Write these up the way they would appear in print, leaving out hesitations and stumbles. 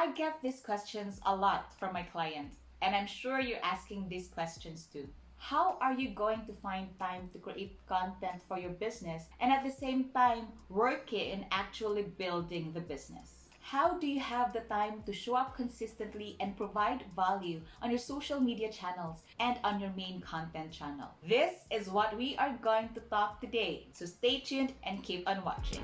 I get these questions a lot from my clients, and I'm sure you're asking these questions too. How are you going to find time to create content for your business and at the same time working and actually building the business? How do you have the time to show up consistently and provide value on your social media channels and on your main content channel? This is what we are going to talk today, so stay tuned and keep on watching.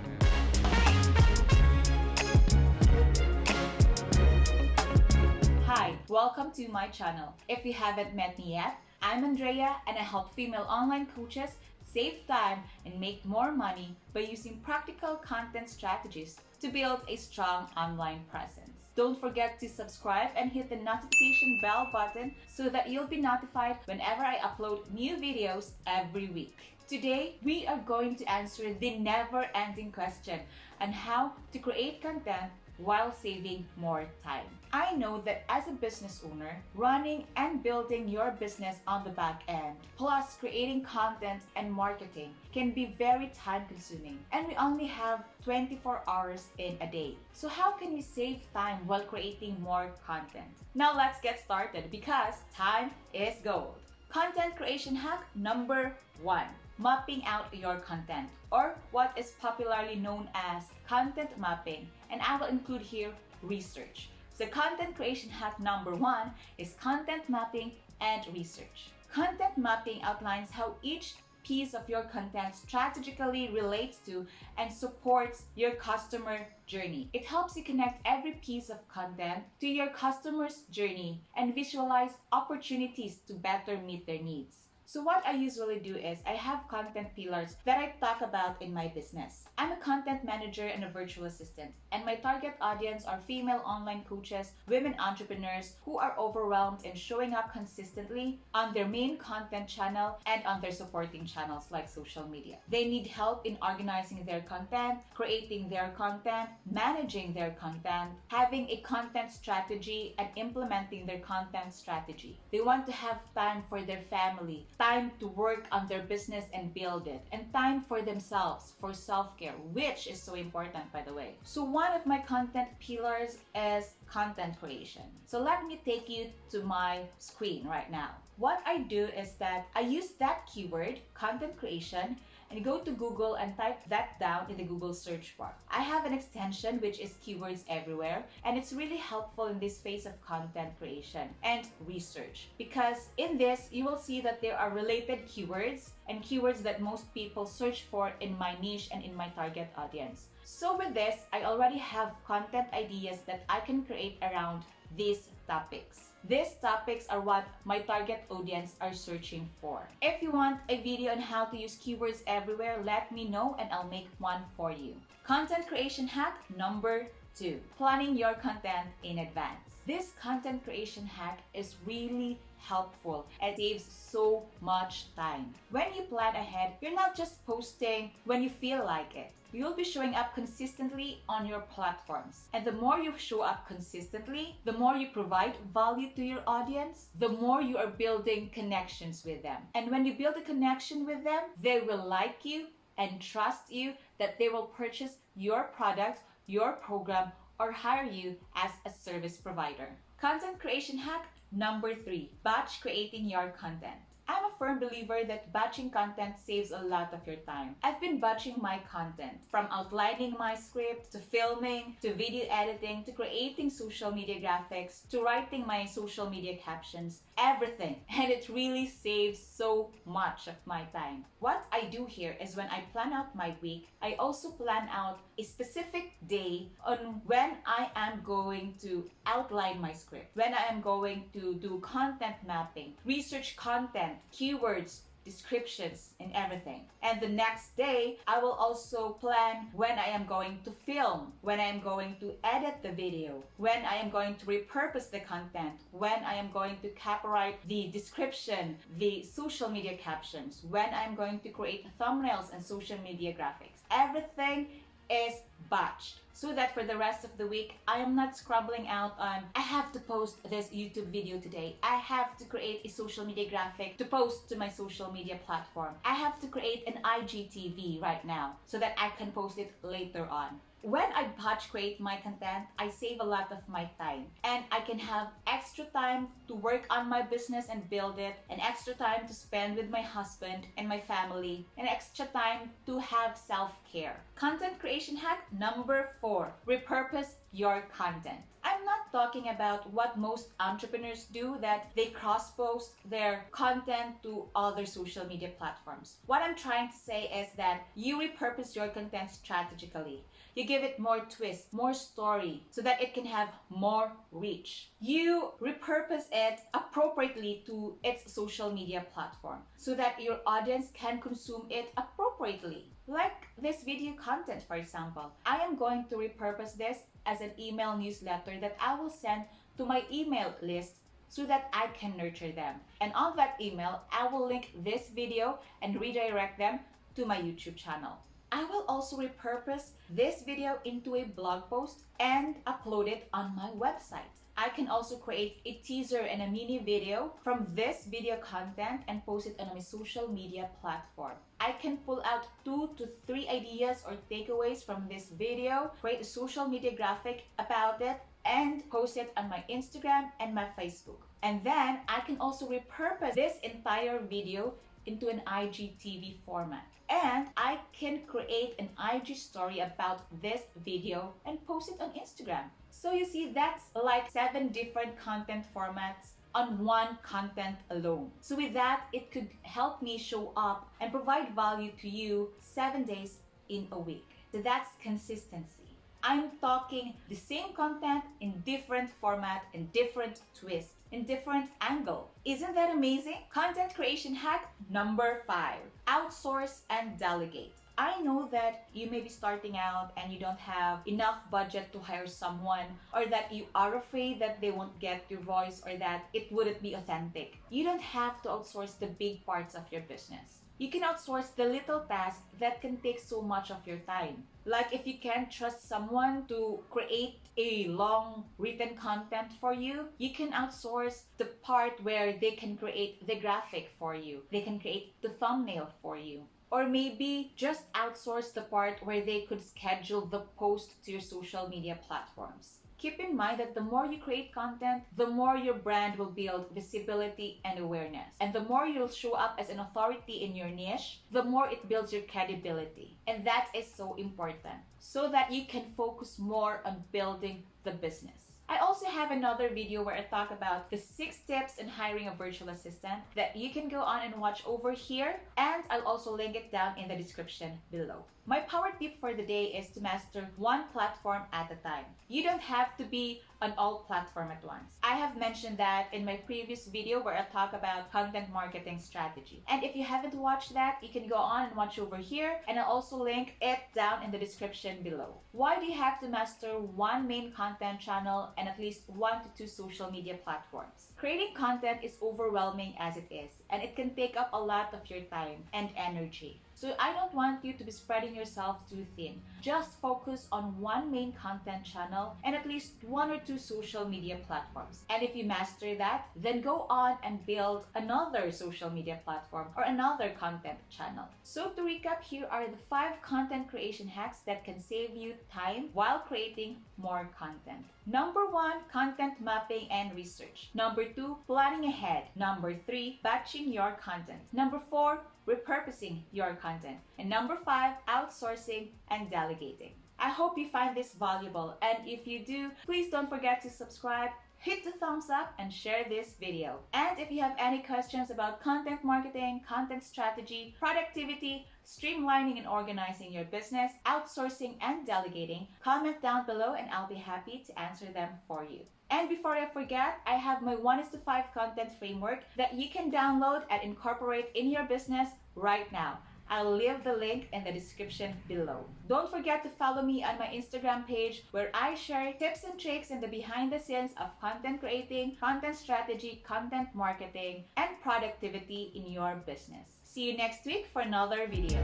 Hi, welcome to my channel. If you haven't met me yet, I'm Andrea and I help female online coaches save time and make more money by using practical content strategies to build a strong online presence. Don't forget to subscribe and hit the notification bell button so that you'll be notified whenever I upload new videos every week. Today, we are going to answer the never-ending question on how to create content while saving more time. I know that as a business owner, running and building your business on the back end, plus creating content and marketing can be very time consuming, and we only have 24 hours in a day. So how can we save time while creating more content? Now let's get started because time is gold. Content creation hack number 1. Mapping out your content, or what is popularly known as content mapping, and I will include here research. So content creation hack number 1 is content mapping and research. Content mapping outlines how each piece of your content strategically relates to and supports your customer journey. It helps you connect every piece of content to your customer's journey and visualize opportunities to better meet their needs. So what I usually do is I have content pillars that I talk about in my business. I'm a content manager and a virtual assistant, and my target audience are female online coaches, women entrepreneurs who are overwhelmed and showing up consistently on their main content channel and on their supporting channels like social media. They need help in organizing their content, creating their content, managing their content, having a content strategy, and implementing their content strategy. They want to have time for their family, time to work on their business and build it, and time for themselves, for self-care, which is so important, by the way. So one of my content pillars is content creation. So let me take you to my screen right now. What I do is that I use that keyword, content creation, and go to Google and type that down in the Google search bar. I have an extension which is Keywords Everywhere, and it's really helpful in this phase of content creation and research, because in this you will see that there are related keywords and keywords that most people search for in my niche and in my target audience. So with this, I already have content ideas that I can create around these topics. These topics are what my target audience are searching for. If you want a video on how to use keywords everywhere, let me know and I'll make one for you. Content creation hack number 2. Planning your content in advance. This content creation hack is really helpful and saves so much time. When you plan ahead, you're not just posting when you feel like it. You'll be showing up consistently on your platforms. And the more you show up consistently, the more you provide value to your audience, the more you are building connections with them. And when you build a connection with them, they will like you and trust you that they will purchase your product, your program, or hire you as a service provider. Content creation hack number 3, batch creating your content. I'm a firm believer that batching content saves a lot of your time. I've been batching my content, from outlining my script, to filming, to video editing, to creating social media graphics, to writing my social media captions, everything. And it really saves so much of my time. What I do here is when I plan out my week, I also plan out a specific day on when I am going to outline my script, when I am going to do content mapping, research content, keywords, descriptions, and everything. And the next day, I will also plan when I am going to film, when I am going to edit the video, when I am going to repurpose the content, when I am going to copyright the description, the social media captions, when I am going to create thumbnails and social media graphics. Everything is batched, so that for the rest of the week, I am not scrambling out on, I have to post this YouTube video today. I have to create a social media graphic to post to my social media platform. I have to create an IGTV right now so that I can post it later on. When I batch create my content, I save a lot of my time, and I can have extra time to work on my business and build it, and extra time to spend with my husband and my family, and extra time to have self-care. Content creation hack number 4, repurpose your content. I'm not talking about what most entrepreneurs do, that they cross-post their content to other social media platforms. What I'm trying to say is that you repurpose your content strategically. You give it more twist, more story, so that it can have more reach. You repurpose it appropriately to its social media platform, so that your audience can consume it appropriately. Like this video content, for example. I am going to repurpose this as an email newsletter that I will send to my email list so that I can nurture them. And on that email, I will link this video and redirect them to my YouTube channel. I will also repurpose this video into a blog post and upload it on my website. I can also create a teaser and a mini video from this video content and post it on my social media platform. I can pull out 2 to 3 ideas or takeaways from this video, create a social media graphic about it, and post it on my Instagram and my Facebook. And then I can also repurpose this entire video into an IGTV format. And I can create an IG story about this video and post it on Instagram. So you see, that's like 7 different content formats on one content alone. So with that, it could help me show up and provide value to you 7 days in a week. So that's consistency. I'm talking the same content in different format, in different twist, in different angle. Isn't that amazing? Content creation hack number 5, outsource and delegate. I know that you may be starting out and you don't have enough budget to hire someone, or that you are afraid that they won't get your voice, or that it wouldn't be authentic. You don't have to outsource the big parts of your business. You can outsource the little tasks that can take so much of your time. Like if you can't trust someone to create a long written content for you, you can outsource the part where they can create the graphic for you. They can create the thumbnail for you. Or maybe just outsource the part where they could schedule the post to your social media platforms. Keep in mind that the more you create content, the more your brand will build visibility and awareness. And the more you'll show up as an authority in your niche, the more it builds your credibility. And that is so important, so that you can focus more on building the business. I also have another video where I talk about the 6 tips in hiring a virtual assistant that you can go on and watch over here, and I'll also link it down in the description below. My power tip for the day is to master one platform at a time. You don't have to be on all platform at once. I have mentioned that in my previous video where I talk about content marketing strategy. And if you haven't watched that, you can go on and watch over here, and I'll also link it down in the description below. Why do you have to master one main content channel and at least 1 to 2 social media platforms? Creating content is overwhelming as it is, and it can take up a lot of your time and energy. So I don't want you to be spreading yourself too thin. Just focus on one main content channel and at least 1 or 2 social media platforms. And if you master that, then go on and build another social media platform or another content channel. So to recap, here are the 5 content creation hacks that can save you time while creating more content. Number 1, content mapping and research. Number 2, planning ahead. Number 3, batching your content. Number 4, repurposing your content. And number 5, outsourcing and delegating. I hope you find this valuable, and if you do, please don't forget to subscribe, hit the thumbs up, and share this video. And if you have any questions about content marketing, content strategy, productivity, streamlining and organizing your business, outsourcing and delegating, comment down below and I'll be happy to answer them for you. And before I forget, I have my 1:5 content framework that you can download and incorporate in your business right now. I'll leave the link in the description below. Don't forget to follow me on my Instagram page where I share tips and tricks and the behind the scenes of content creating, content strategy, content marketing, and productivity in your business. See you next week for another video.